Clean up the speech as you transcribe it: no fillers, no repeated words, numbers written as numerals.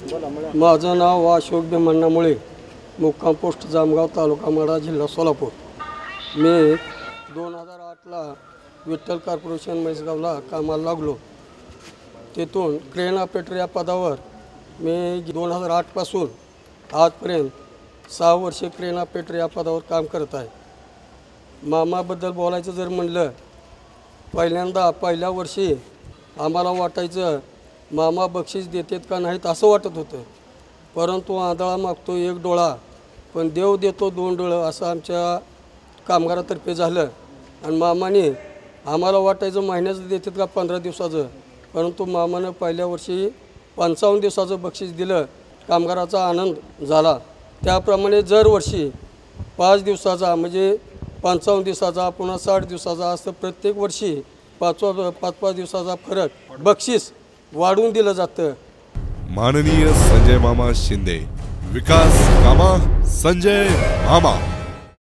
माझं नाव अशोक भीमण्णा मुळे, मुक्काम पोस्ट जामगाव, तालुका माढा, जिल्हा सोलापूर। मी 2008ला विठ्ठल कॉर्पोरेशन म्हैसगावला कामाला लागलो। तेथून क्रेन ऑपरेटर या पदावर मी 2008 पासून आजपर्यंत 6 वर्षे क्रेन ऑपरेटर या पदावर काम करत आहे। मामाबद्दल बोलायचं जर म्हणलं, पहिल्या वर्षी आम्हाला वाटायचं मामा बक्षीस देतात का नाहीत असं वाटत होतं, परंतु आंधळा मागतो एक डोळा पण देव देतो 2 डोळं असं आमच्या कामगारातर्फे झालं। आणि मामाने आम्हाला वाटायचं महिन्याचं देतात का 15 दिवसाचं, परंतु मामानं पहिल्या वर्षी 55 दिवसाचं बक्षीस दिलं। कामगाराचा आनंद झाला। त्याप्रमाणे दरवर्षी 5 दिवसाचा म्हणजे 55 दिवसाचा, पुन्हा 60 दिवसाचा असं प्रत्येक वर्षी 5-5 दिवसाचा फरक बक्षीस वाढवून दिलं जातं। माननीय संजय मामा शिंदे, विकास कामा संजय मामा।